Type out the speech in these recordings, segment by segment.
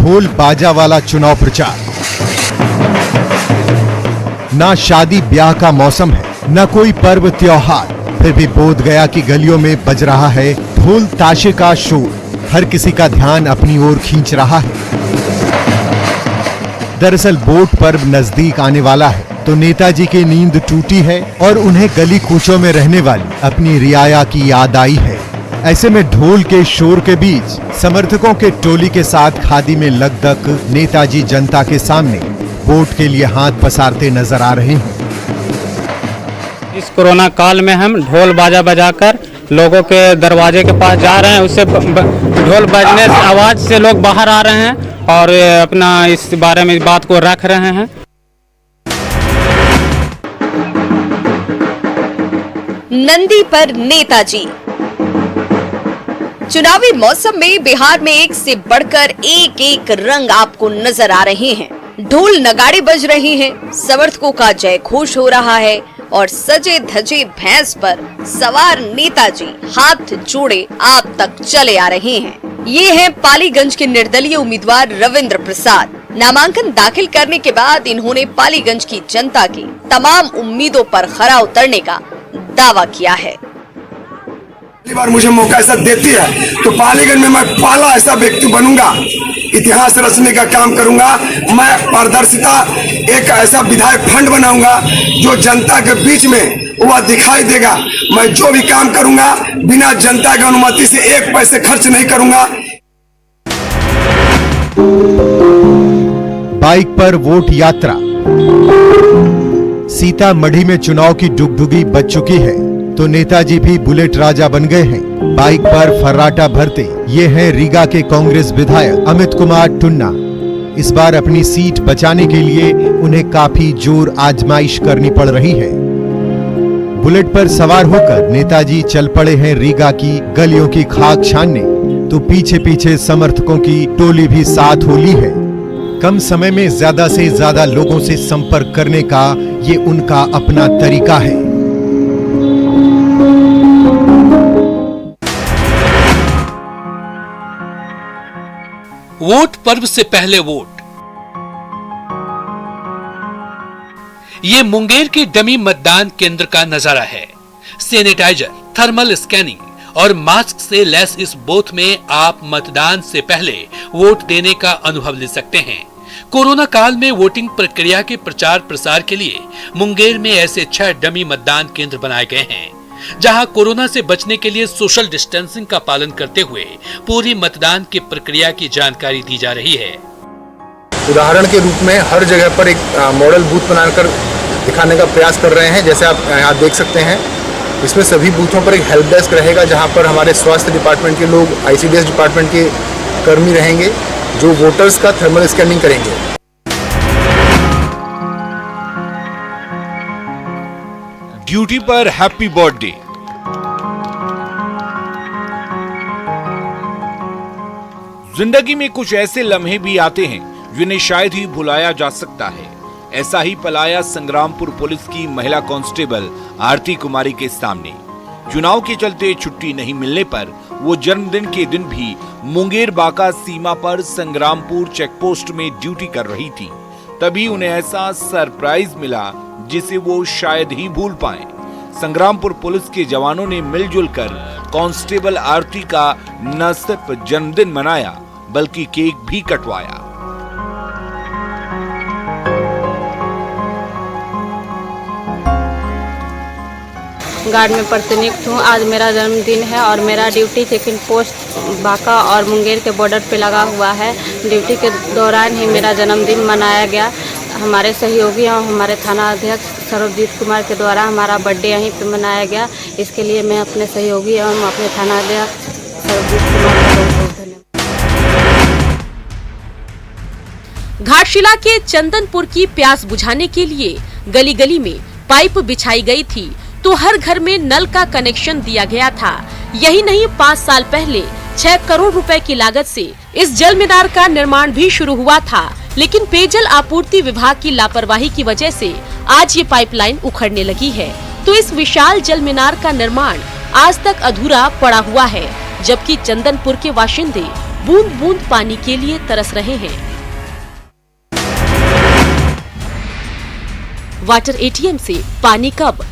ढोल बाजा वाला चुनाव प्रचार। ना शादी ब्याह का मौसम है, न कोई पर्व त्योहार, फिर भी बोध गया की गलियों में बज रहा है ढोल ताशे का शोर। हर किसी का ध्यान अपनी ओर खींच रहा है। दरअसल वोट पर्व नजदीक आने वाला है तो नेताजी की नींद टूटी है और उन्हें गली कूचों में रहने वाली अपनी रियाया की याद आई है। ऐसे में ढोल के शोर के बीच समर्थकों के टोली के साथ खादी में लगदक नेताजी जनता के सामने वोट के लिए हाथ पसारते नजर आ रहे हैं। इस कोरोना काल में हम ढोल बाजा बजाकर लोगों के दरवाजे के पास जा रहे हैं। उससे ढोल बजने से आवाज से लोग बाहर आ रहे हैं और अपना इस बारे में बात को रख रहे हैं। नंदी पर नेताजी। चुनावी मौसम में बिहार में एक से बढ़कर एक रंग आपको नजर आ रहे हैं। ढोल नगाड़े बज रहे हैं, समर्थकों का जय घोष हो रहा है और सजे धजे भैंस पर सवार नेताजी हाथ जोड़े आप तक चले आ रहे हैं। ये हैं पालीगंज के निर्दलीय उम्मीदवार रविंद्र प्रसाद। नामांकन दाखिल करने के बाद इन्होंने पालीगंज की जनता की तमाम उम्मीदों पर खरा उतरने का दावा किया है। पहली बार मुझे मौका ऐसा देती है तो पालीगंज में मैं पहला ऐसा व्यक्ति बनूंगा, इतिहास रचने का काम करूंगा। मैं पारदर्शिता एक ऐसा विधायक फंड बनाऊंगा जो जनता के बीच में वह दिखाई देगा। मैं जो भी काम करूंगा बिना जनता की अनुमति से एक पैसे खर्च नहीं करूंगा। बाइक पर वोट यात्रा। सीतामढ़ी में चुनाव की डुगडुगी बज चुकी है तो नेताजी भी बुलेट राजा बन गए हैं। बाइक पर फर्राटा भरते ये हैं रीगा के कांग्रेस विधायक अमित कुमार टुन्ना। इस बार अपनी सीट बचाने के लिए उन्हें काफी जोर आजमाइश करनी पड़ रही है। बुलेट पर सवार होकर नेताजी चल पड़े हैं रीगा की गलियों की खाक छानने, तो पीछे पीछे समर्थकों की टोली भी साथ हो ली है। कम समय में ज्यादा से ज्यादा लोगों से संपर्क करने का ये उनका अपना तरीका है। वोट पर्व से पहले वोट। ये मुंगेर के डमी मतदान केंद्र का नजारा है। सैनिटाइजर, थर्मल स्कैनिंग और मास्क से लैस इस बूथ में आप मतदान से पहले वोट देने का अनुभव ले सकते हैं। कोरोना काल में वोटिंग प्रक्रिया के प्रचार प्रसार के लिए मुंगेर में ऐसे 6 डमी मतदान केंद्र बनाए गए हैं जहां कोरोना से बचने के लिए सोशल डिस्टेंसिंग का पालन करते हुए पूरी मतदान की प्रक्रिया की जानकारी दी जा रही है। उदाहरण के रूप में हर जगह पर एक मॉडल बूथ बनाकर दिखाने का प्रयास कर रहे हैं। जैसे आप यहाँ देख सकते हैं, इसमें सभी बूथों पर एक हेल्प डेस्क रहेगा जहाँ पर हमारे स्वास्थ्य डिपार्टमेंट के लोग, ICDS डिपार्टमेंट के कर्मी रहेंगे जो वोटर्स का थर्मल स्कैनिंग करेंगे। ड्यूटी पर हैप्पी बर्थडे। जिंदगी में कुछ ऐसे लम्हे भी आते हैं जिन्हें शायद ही भुलाया जा सकता है। ऐसा ही पलाया संग्रामपुर पुलिस की महिला कांस्टेबल आरती कुमारी के सामने। चुनाव के चलते छुट्टी नहीं मिलने पर वो जन्मदिन के दिन भी मुंगेर बाका सीमा पर संग्रामपुर चेकपोस्ट में ड्यूटी कर रही थी। तभी उन्हें ऐसा सरप्राइज मिला जिसे वो शायद ही भूल पाएं। संग्रामपुर पुलिस के जवानों ने मिलजुल कर कांस्टेबल आरती का न सिर्फ जन्मदिन मनाया बल्कि केक भी कटवाया। गार्ड में प्रतिनियुक्त हूँ। आज मेरा जन्मदिन है और मेरा ड्यूटी चेकिंग पोस्ट बाका और मुंगेर के बॉर्डर पे लगा हुआ है। ड्यूटी के दौरान ही मेरा जन्मदिन मनाया गया। हमारे सहयोगी और हमारे थाना अध्यक्ष सर्वजीत कुमार के द्वारा हमारा बर्थडे यहीं पे मनाया गया। इसके लिए मैं अपने सहयोगी एवं अपने थाना अध्यक्ष सर्वजीत कुमार का बहुत धन्यवाद। घाटशिला के चंदनपुर की प्यास बुझाने के लिए गली गली में पाइप बिछाई गई थी तो हर घर में नल का कनेक्शन दिया गया था। यही नहीं, 5 साल पहले 6 करोड़ रुपए की लागत से इस जल मीनार का निर्माण भी शुरू हुआ था, लेकिन पेयजल आपूर्ति विभाग की लापरवाही की वजह से आज ये पाइपलाइन उखड़ने लगी है। तो इस विशाल जल मीनार का निर्माण आज तक अधूरा पड़ा हुआ है, जबकि चंदनपुर के बाशिंदे बूंद बूंद पानी के लिए तरस रहे हैं। वाटर एटीएम से पानी कब?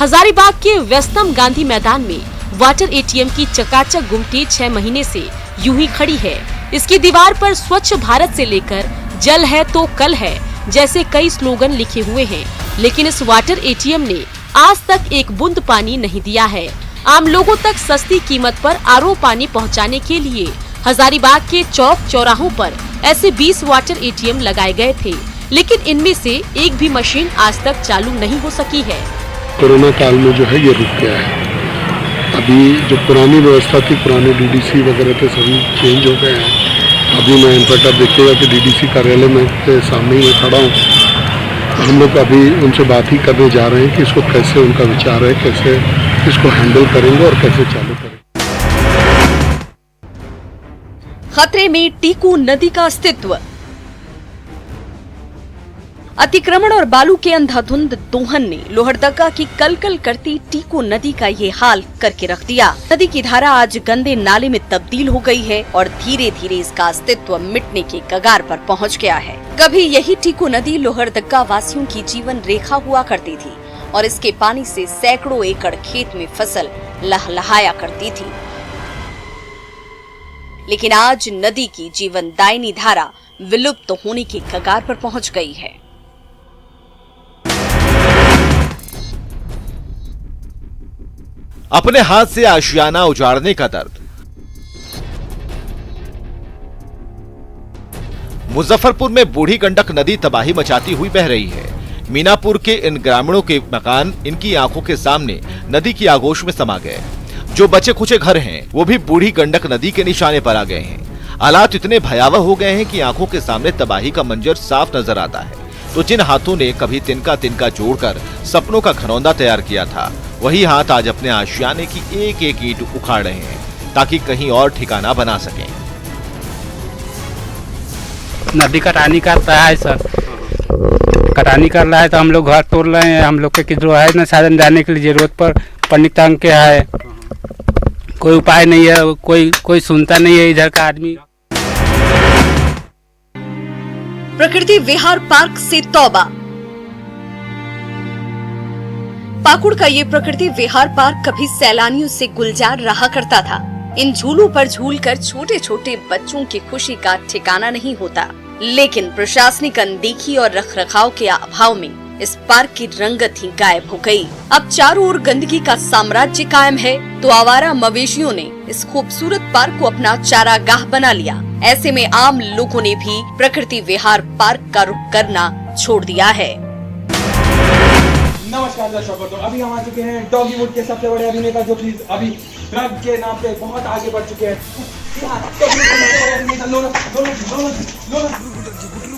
हजारीबाग के व्यस्तम गांधी मैदान में वाटर एटीएम की चकाचक गुमटी 6 महीने से यूं ही खड़ी है। इसकी दीवार पर स्वच्छ भारत से लेकर जल है तो कल है जैसे कई स्लोगन लिखे हुए हैं, लेकिन इस वाटर एटीएम ने आज तक एक बूंद पानी नहीं दिया है। आम लोगों तक सस्ती कीमत पर आरओ पानी पहुंचाने के लिए हजारीबाग के चौक चौराहों पर ऐसे 20 वाटर एटीएम लगाए गए थे, लेकिन इनमें से एक भी मशीन आज तक चालू नहीं हो सकी है। कोरोना काल में जो है ये रुक गया है। अभी जो पुरानी व्यवस्था थी, पुराने डीडीसी वगैरह थे, सभी चेंज हो गए हैं। अभी मैं इनफैक्ट आप देखिएगा कि डीडीसी कार्यालय में के सामने ही मैं खड़ा हूँ। हम लोग अभी उनसे बात ही करने जा रहे हैं कि इसको कैसे, उनका विचार है कैसे इसको हैंडल करेंगे और कैसे चालू करेंगे। खतरे में टीकू नदी का अस्तित्व। अतिक्रमण और बालू के अंधाधुंध दोहन ने लोहरदगा की कलकल करती टीकू नदी का ये हाल करके रख दिया। नदी की धारा आज गंदे नाले में तब्दील हो गई है और धीरे धीरे इसका अस्तित्व मिटने के कगार पर पहुंच गया है। कभी यही टीकू नदी लोहरदगा वासियों की जीवन रेखा हुआ करती थी और इसके पानी से सैकड़ों एकड़ खेत में फसल लहलहाया करती थी, लेकिन आज नदी की जीवनदायिनी धारा विलुप्त होने के कगार पर पहुंच गई है। अपने हाथ से आशियाना उजाड़ने का दर्द। मुजफ्फरपुर में बूढ़ी गंडक नदी तबाही मचाती हुई बह रही है। मीनापुर के इन ग्रामीणों के मकान इनकी आंखों के सामने नदी की आगोश में समा गए। जो बचे खुचे घर हैं, वो भी बूढ़ी गंडक नदी के निशाने पर आ गए हैं। हालात इतने भयावह हो गए हैं कि आंखों के सामने तबाही का मंजर साफ नजर आता है। तो जिन हाथों ने कभी तिनका तिनका जोड़कर सपनों का घरौंदा तैयार किया था, वही हाथ आज अपने आशियाने की एक एक ईंट उखाड़ रहे हैं ताकि कहीं और ठिकाना बना सकें। नदी कटानी करता है सर, कटानी कर रहा है तो हम लोग घर तोड़ रहे हैं। हम लोग के किधर है ना साधन जाने के लिए जरूरत पर पन्नी टांग के है, कोई उपाय नहीं है, कोई सुनता नहीं है इधर का आदमी। प्रकृति विहार पार्क से तौबा। पाकुड़ का ये प्रकृति विहार पार्क कभी सैलानियों से गुलजार रहा करता था। इन झूलों पर झूलकर छोटे छोटे बच्चों की खुशी का ठिकाना नहीं होता, लेकिन प्रशासनिक अनदेखी और रखरखाव के अभाव में इस पार्क की रंगत ही गायब हो गई। अब चारों ओर गंदगी का साम्राज्य कायम है, तो आवारा मवेशियों ने इस खूबसूरत पार्क को अपना चारागाह बना लिया। ऐसे में आम लोगों ने भी प्रकृति विहार पार्क का रुख करना छोड़ दिया है। नमस्कार दर्शकों, तो अभी हम आ चुके हैं डॉलीवुड के सबसे बड़े अभिनेता जो कि अभी ड्रग के नाम पे बहुत आगे बढ़ चुके हैं।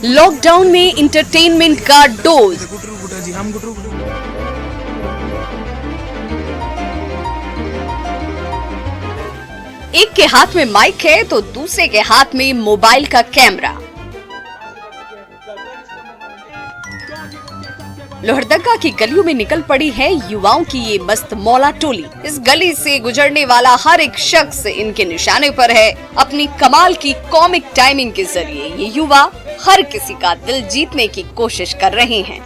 लॉकडाउन में इंटरटेनमेंट का डोज। एक के हाथ में माइक है तो दूसरे के हाथ में मोबाइल का कैमरा। लोहरदगा की गलियों में निकल पड़ी है युवाओं की ये मस्त मौला टोली। इस गली से गुजरने वाला हर एक शख्स इनके निशाने पर है। अपनी कमाल की कॉमिक टाइमिंग के जरिए ये युवा हर किसी का दिल जीतने की कोशिश कर रहे हैं।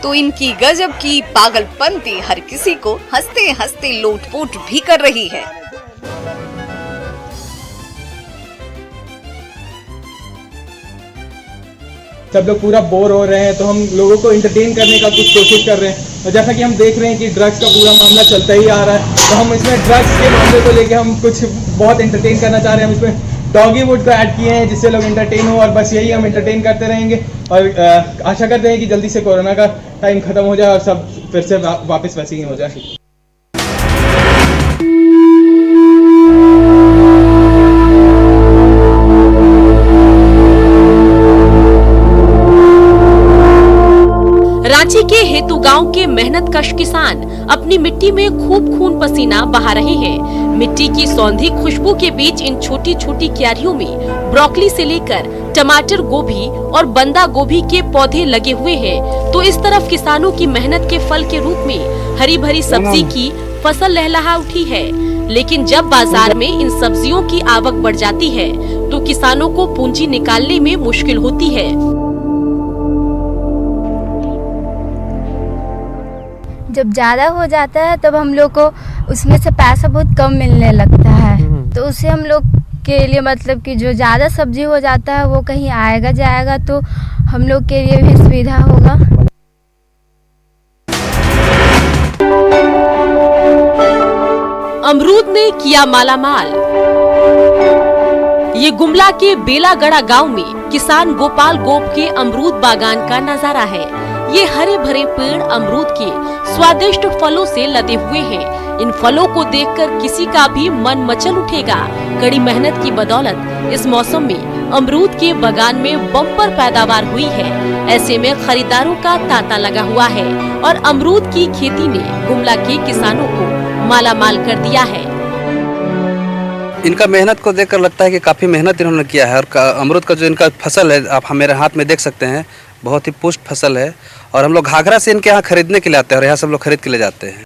तो इनकी गजब की पागलपंती हर किसी को हंसते हंसते लोटपोट भी कर रही है। सब लोग पूरा बोर हो रहे हैं, तो हम लोगों को एंटरटेन करने का कुछ कोशिश कर रहे हैं। और जैसा कि हम देख रहे हैं कि ड्रग्स का पूरा मामला चलता ही आ रहा है, तो हम इसमें ड्रग्स के मामले को लेके हम कुछ बहुत एंटरटेन करना चाह रहे हैं। हम इसमें डॉलीवुड को ऐड किए हैं जिससे लोग एंटरटेन हो, और बस यही हम एंटरटेन करते रहेंगे। और आशा करते हैं कि जल्दी से कोरोना का टाइम खत्म हो जाए और सब फिर से वापस वैसे ही हो जाए। रांची के हेतु गांव के मेहनतकश किसान अपनी मिट्टी में खूब खून पसीना बहा रहे हैं। मिट्टी की सौंधी खुशबू के बीच इन छोटी छोटी क्यारियों में ब्रोकली से लेकर टमाटर, गोभी और बंदा गोभी के पौधे लगे हुए हैं, तो इस तरफ किसानों की मेहनत के फल के रूप में हरी भरी सब्जी की फसल लहलहा उठी है। लेकिन जब बाजार में इन सब्जियों की आवक बढ़ जाती है तो किसानों को पूंजी निकालने में मुश्किल होती है। जब ज्यादा हो जाता है तब हम लोग को उसमें से पैसा बहुत कम मिलने लगता है, तो उससे हम लोग के लिए मतलब कि जो ज़्यादा सब्जी हो जाता है वो कहीं आएगा जाएगा तो हम लोग के लिए भी सुविधा होगा। अमरूद ने किया मालामाल। ये गुमला के बेलागड़ा गांव में किसान गोपाल गोप के अमरूद बागान का नजारा है। ये हरे भरे पेड़ अमरूद के स्वादिष्ट फलों से लदे हुए हैं। इन फलों को देखकर किसी का भी मन मचल उठेगा। कड़ी मेहनत की बदौलत इस मौसम में अमरूद के बागान में बम्पर पैदावार हुई है। ऐसे में खरीदारों का तांता लगा हुआ है और अमरूद की खेती ने गुमला के किसानों को मालामाल कर दिया है। इनका मेहनत को देखकर लगता है कि काफी मेहनत इन्होंने किया है। और अमरूद का जो इनका फसल है, आप मेरे हाथ में देख सकते हैं, बहुत ही पुष्ट फसल है। और हम लोग घाघरा से इनके यहाँ खरीदने के लिए आते हैं और यहाँ सब लोग खरीद के ले जाते हैं।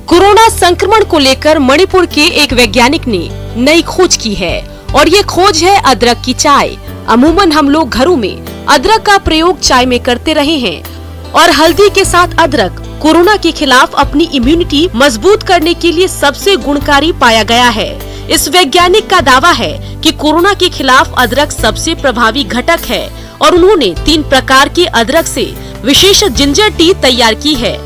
कोरोना संक्रमण को लेकर मणिपुर के एक वैज्ञानिक ने नई खोज की है और ये खोज है अदरक की चाय। अमूमन हम लोग घरों में अदरक का प्रयोग चाय में करते रहे हैं और हल्दी के साथ अदरक कोरोना के खिलाफ अपनी इम्यूनिटी मजबूत करने के लिए सबसे गुणकारी पाया गया है। इस वैज्ञानिक का दावा है कि कोरोना के खिलाफ अदरक सबसे प्रभावी घटक है और उन्होंने 3 प्रकार के अदरक से विशेष जिंजर टी तैयार की है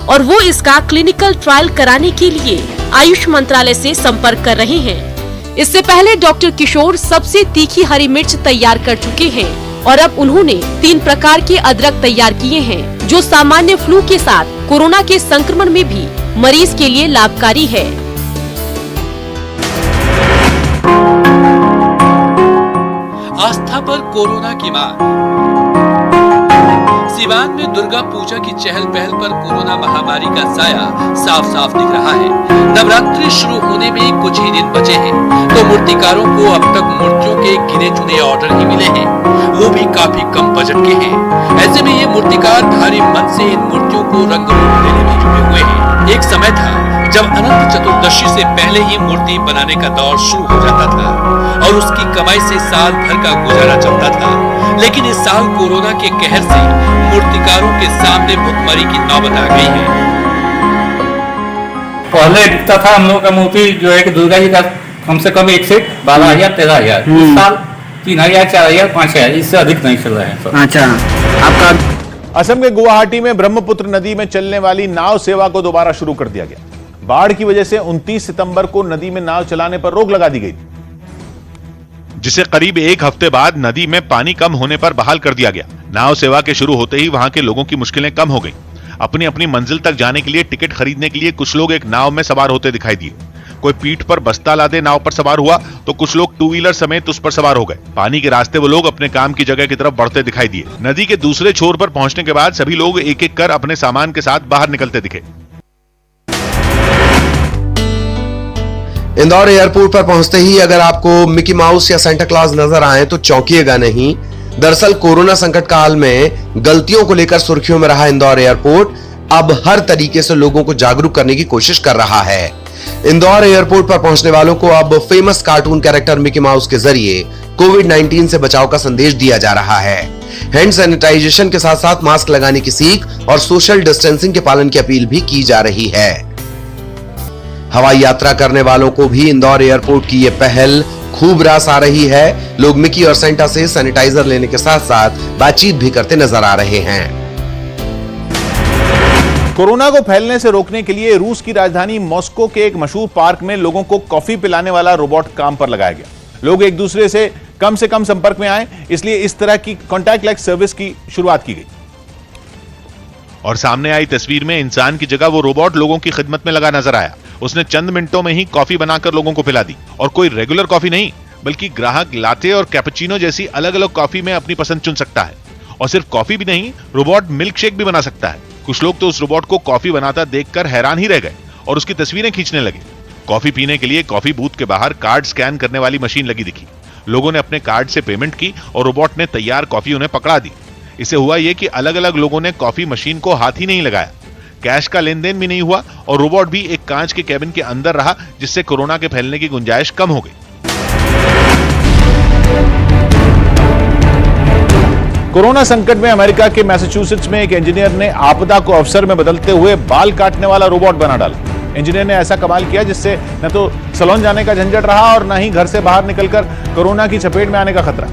और वो इसका क्लिनिकल ट्रायल कराने के लिए आयुष मंत्रालय से संपर्क कर रहे हैं। इससे पहले डॉक्टर किशोर सबसे तीखी हरी मिर्च तैयार कर चुके हैं और अब उन्होंने 3 प्रकार के अदरक तैयार किए हैं जो सामान्य फ्लू के साथ कोरोना के संक्रमण में भी मरीज के लिए लाभकारी है। आस्था पर कोरोना की मार। सिवान में दुर्गा पूजा की चहल पहल पर कोरोना महामारी का साया साफ साफ दिख रहा है। नवरात्रि शुरू होने में कुछ ही दिन बचे हैं तो मूर्तिकारों को अब तक मूर्तियों के गिने चुने ऑर्डर ही मिले हैं, वो भी काफी कम बजट के हैं। ऐसे में ये मूर्तिकार भारी मन से इन मूर्तियों को रंग रूप देने में जुटे हुए हैं। एक समय था जब अनंत चतुर्दशी से पहले ही मूर्ति बनाने का दौर शुरू हो जाता था और उसकी कमाई से साल भर का गुजारा चलता था। लेकिन इस साल कोरोना के कहर से मूर्तिकारों के सामने भुखमरी की नौबत आ गई है। पहले दिखता था हम लोग का मूर्ति जो है कि दुर्गा जी का कम से कम 1 सेट 12,000 13,000, इस साल 3,000 4,000 5,000, इससे अधिक नहीं चल रहा है। अच्छा, आपका असम के गुवाहाटी में ब्रह्मपुत्र नदी में चलने वाली नाव सेवा को दोबारा शुरू कर दिया गया। बाढ़ की वजह से 29 सितंबर को नदी में नाव चलाने पर रोक लगा दी गई, जिसे करीब 1 हफ्ते बाद नदी में पानी कम होने पर बहाल कर दिया गया। नाव सेवा के शुरू होते ही वहां के लोगों की मुश्किलें कम हो गईं। अपनी अपनी मंजिल तक जाने के लिए टिकट खरीदने के लिए कुछ लोग एक नाव में सवार होते दिखाई दिए। कोई पीठ पर बस्ता लादे नाव पर सवार हुआ तो कुछ लोग 2 व्हीलर समेत उस पर सवार हो गए। पानी के रास्ते वो लोग अपने काम की जगह की तरफ बढ़ते दिखाई दिए। नदी के दूसरे छोर पर पहुंचने के बाद सभी लोग एक एक कर अपने सामान के साथ बाहर निकलते दिखे। इंदौर एयरपोर्ट पर पहुंचते ही अगर आपको मिकी माउस या सेंटा क्लॉज नजर आए तो चौंकिएगा नहीं। दरअसल कोरोना संकट काल में गलतियों को लेकर सुर्खियों में रहा इंदौर एयरपोर्ट अब हर तरीके से लोगों को जागरूक करने की कोशिश कर रहा है। इंदौर एयरपोर्ट पर पहुंचने वालों को अब famous cartoon character Mickey mouse के जरिए कोविड-19 से बचाव का संदेश दिया जा रहा है। हैंड सैनिटाइजेशन के साथ साथ मास्क लगाने की सीख और सोशल डिस्टेंसिंग के पालन की अपील भी की जा रही है। हवाई यात्रा करने वालों को भी इंदौर एयरपोर्ट की ये पहल खूब रास आ रही है। लोग मिकी और सेंटा से सैनिटाइजर लेने के साथ साथ बातचीत भी करते नजर आ रहे हैं। कोरोना को फैलने से रोकने के लिए रूस की राजधानी मॉस्को के एक मशहूर पार्क में लोगों को कॉफी पिलाने वाला रोबोट काम पर लगाया गया। लोग एक दूसरे से कम संपर्क में आए, इसलिए इस तरह की कॉन्टैक्टलेस सर्विस की शुरुआत की गई। और सामने आई तस्वीर में इंसान की जगह वो रोबोट लोगों की खिदमत में लगा नजर आया। उसने चंद मिनटों में ही कॉफी बनाकर लोगों को पिला दी, और कोई रेगुलर कॉफी नहीं बल्कि ग्राहक लाटे और कैपुचिनो जैसी अलग अलग कॉफी में अपनी पसंद चुन सकता है। और सिर्फ कॉफी भी नहीं, रोबोट मिल्क शेक भी बना सकता है। कुछ लोग तो उस रोबोट को कॉफी बनाता देखकर हैरान ही रह गए और उसकी तस्वीरें खींचने लगे। कॉफी पीने के लिए कॉफी बूथ के बाहर कार्ड स्कैन करने वाली मशीन लगी दिखी। लोगों ने अपने कार्ड से पेमेंट की और रोबोट ने तैयार कॉफी उन्हें पकड़ा दी। इससे हुआ ये कि अलग अलग लोगों ने कॉफी मशीन को हाथ ही नहीं लगाया, कैश का लेन देन भी नहीं हुआ और रोबोट भी एक कांच के केबिन के अंदर रहा, जिससे कोरोना के फैलने की गुंजाइश कम हो गई। कोरोना संकट में अमेरिका के मैसाचुसेट्स में एक इंजीनियर ने आपदा को अवसर में बदलते हुए बाल काटने वाला रोबोट बना डाला। इंजीनियर ने ऐसा कमाल किया जिससे न तो सैलून जाने का झंझट रहा और न ही घर से बाहर निकलकर कोरोना की चपेट में आने का खतरा।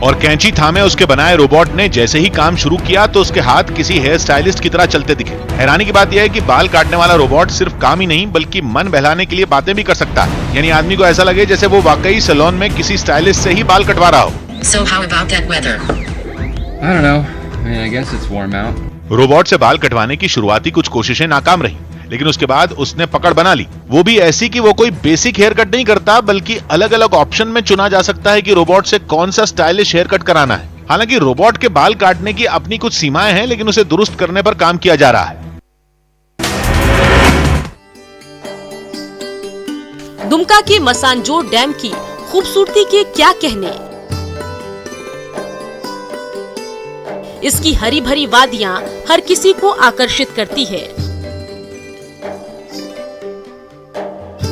और कैंची थामे उसके बनाए रोबोट ने जैसे ही काम शुरू किया तो उसके हाथ किसी हेयर स्टाइलिस्ट की तरह चलते दिखे। हैरानी की बात यह है कि बाल काटने वाला रोबोट सिर्फ काम ही नहीं बल्कि मन बहलाने के लिए बातें भी कर सकता है, यानी आदमी को ऐसा लगे जैसे वो वाकई सैलून में किसी स्टाइलिस्ट से ही बाल कटवा रहा हो। So how about that weather? I don't know. I mean, I guess it's warm out. Robot से बाल कटवाने की शुरुआती कुछ कोशिशें नाकाम रही, लेकिन उसके बाद उसने पकड़ बना ली, वो भी ऐसी कि वो कोई बेसिक हेयर कट नहीं करता बल्कि अलग अलग ऑप्शन में चुना जा सकता है कि रोबोट से कौन सा स्टाइलिश हेयर कट कराना है। हालांकि रोबोट के बाल काटने की अपनी कुछ सीमाएं हैं, लेकिन उसे दुरुस्त करने पर काम किया जा रहा है। दुमका के मसानजोर डैम की खूबसूरती के क्या कहने। इसकी हरी भरी वादियां हर किसी को आकर्षित करती है।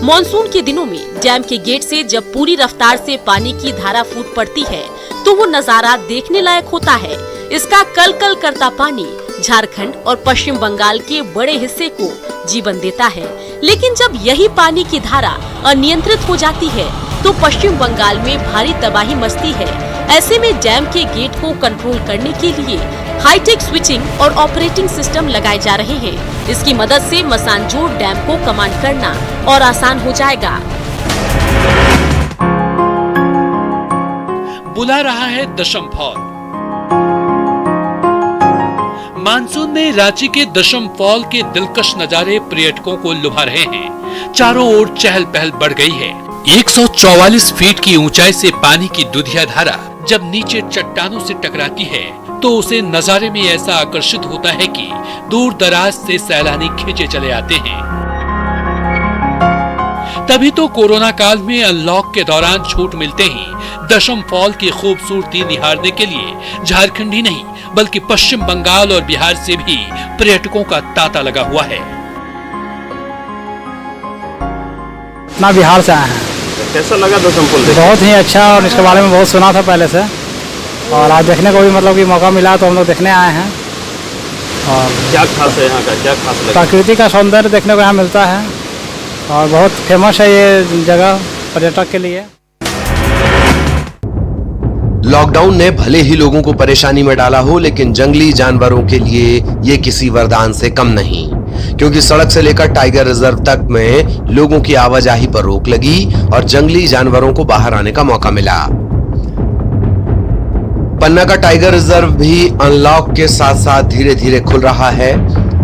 मॉनसून के दिनों में डैम के गेट से जब पूरी रफ्तार से पानी की धारा फूट पड़ती है तो वो नजारा देखने लायक होता है। इसका कल कल करता पानी झारखंड और पश्चिम बंगाल के बड़े हिस्से को जीवन देता है, लेकिन जब यही पानी की धारा अनियंत्रित हो जाती है तो पश्चिम बंगाल में भारी तबाही मचती है। ऐसे में डैम के गेट को कंट्रोल करने के लिए हाईटेक स्विचिंग और ऑपरेटिंग सिस्टम लगाए जा रहे हैं। इसकी मदद से मसानजोर डैम को कमांड करना और आसान हो जाएगा। बुला रहा है दशम फॉल। मानसून में रांची के दशम फॉल के दिलकश नजारे पर्यटकों को लुभा रहे हैं। चारों ओर चहल पहल बढ़ गई है। 144 फीट की ऊंचाई से पानी की दुधिया धारा जब नीचे चट्टानों से टकराती है तो उसे नजारे में ऐसा आकर्षित होता है कि दूर दराज से सैलानी खींचे चले आते हैं। तभी तो कोरोना काल में अनलॉक के दौरान छूट मिलते ही दशम फॉल की खूबसूरती निहारने के लिए झारखंड ही नहीं बल्कि पश्चिम बंगाल और बिहार से भी पर्यटकों का तांता लगा हुआ है। अपना बिहार से आए हैं। कैसा लगा दशम फॉल? बहुत ही अच्छा, और इसके बारे में बहुत सुना था पहले से, और आज देखने को भी मतलब कि मौका मिला तो हम लोग देखने आए हैं। और क्या खास है यहाँ का, क्या खास लगा? प्रकृति का सौंदर्य देखने को यहाँ मिलता है और बहुत फेमस है ये जगह पर्यटक के लिए। लॉकडाउन ने भले ही लोगों को परेशानी में डाला हो, लेकिन जंगली जानवरों के लिए ये किसी वरदान से कम नहीं, क्योंकि सड़क से लेकर टाइगर रिजर्व तक में लोगों की आवाजाही पर रोक लगी और जंगली जानवरों को बाहर आने का मौका मिला। पन्ना का टाइगर रिजर्व भी अनलॉक के साथ साथ धीरे धीरे खुल रहा है।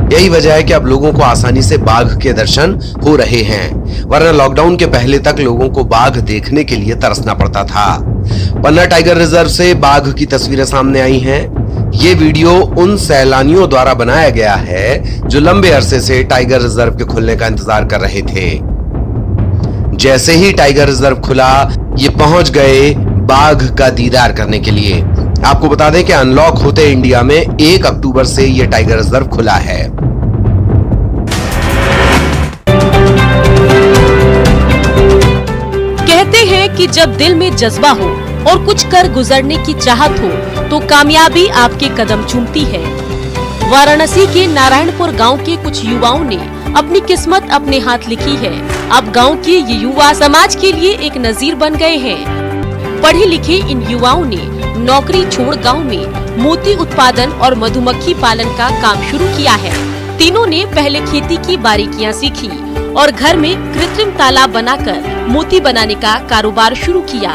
यही वजह है कि अब लोगों को आसानी से बाघ के दर्शन हो रहे हैं, वरना लॉकडाउन के पहले तक लोगों को बाघ देखने के लिए तरसना पड़ता था। पन्ना टाइगर रिजर्व से बाघ की तस्वीरें सामने आई हैं। ये वीडियो उन सैलानियों द्वारा बनाया गया है जो लंबे अरसे से टाइगर रिजर्व के खुलने का इंतजार कर रहे थे। जैसे ही टाइगर रिजर्व खुला, ये पहुंच गए बाघ का दीदार करने के लिए। आपको बता दें कि अनलॉक होते इंडिया में 1 अक्टूबर से ये टाइगर रिजर्व खुला है। कहते हैं कि जब दिल में जज्बा हो और कुछ कर गुजरने की चाहत हो तो कामयाबी आपके कदम चूमती है। वाराणसी के नारायणपुर गांव के कुछ युवाओं ने अपनी किस्मत अपने हाथ लिखी है। अब गांव के ये युवा समाज के लिए एक नजीर बन गए हैं। पढ़े लिखे इन युवाओं ने नौकरी छोड़ गांव में मोती उत्पादन और मधुमक्खी पालन का काम शुरू किया है। तीनों ने पहले खेती की बारीकियां सीखी और घर में कृत्रिम तालाब बनाकर मोती बनाने का कारोबार शुरू किया।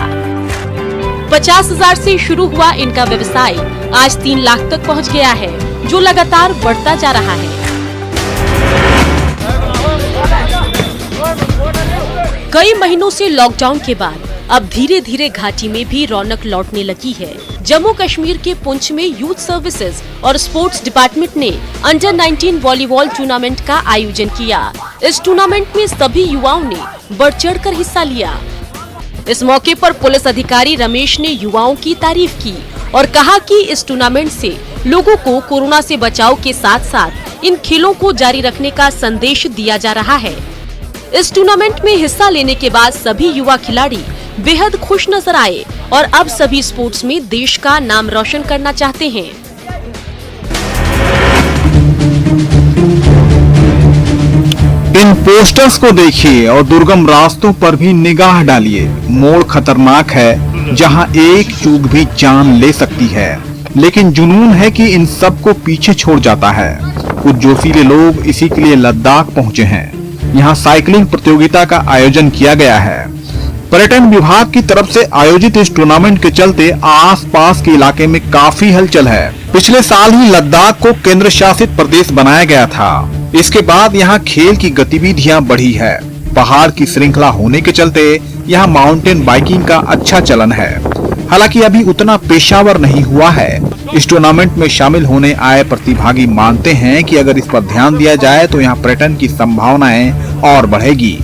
50,000 से शुरू हुआ इनका व्यवसाय आज 3 लाख तक पहुंच गया है, जो लगातार बढ़ता जा रहा है। कई महीनों से लॉकडाउन के बाद अब धीरे धीरे घाटी में भी रौनक लौटने लगी है। जम्मू कश्मीर के पुंछ में यूथ सर्विसेज और स्पोर्ट्स डिपार्टमेंट ने अंडर 19 वॉलीबॉल टूर्नामेंट का आयोजन किया। इस टूर्नामेंट में सभी युवाओं ने बढ़ चढ़कर हिस्सा लिया। इस मौके पर पुलिस अधिकारी रमेश ने युवाओं की तारीफ की और कहा कि इस टूर्नामेंट से लोगों को कोरोना से बचाव के साथ साथ इन खेलों को जारी रखने का संदेश दिया जा रहा है। इस टूर्नामेंट में हिस्सा लेने के बाद सभी युवा खिलाड़ी बेहद खुश नजर आए और अब सभी स्पोर्ट्स में देश का नाम रोशन करना चाहते हैं। इन पोस्टर्स को देखिए और दुर्गम रास्तों पर भी निगाह डालिए। मोड़ खतरनाक है जहां एक चूक भी जान ले सकती है, लेकिन जुनून है कि इन सब को पीछे छोड़ जाता है। कुछ जोशीले लोग इसी के लिए लद्दाख पहुंचे हैं। यहाँ साइकिलिंग प्रतियोगिता का आयोजन किया गया है। पर्यटन विभाग की तरफ से आयोजित इस टूर्नामेंट के चलते आसपास के इलाके में काफी हलचल है। पिछले साल ही लद्दाख को केंद्र शासित प्रदेश बनाया गया था। इसके बाद यहाँ खेल की गतिविधियां बढ़ी है। पहाड़ की श्रृंखला होने के चलते यहाँ माउंटेन बाइकिंग का अच्छा चलन है। हालांकि अभी उतना पेशावर नहीं हुआ है। इस टूर्नामेंट में शामिल होने आए प्रतिभागी मानते हैं कि अगर इस पर ध्यान दिया जाए तो यहाँ पर्यटन की संभावनाएं और बढ़ेगी।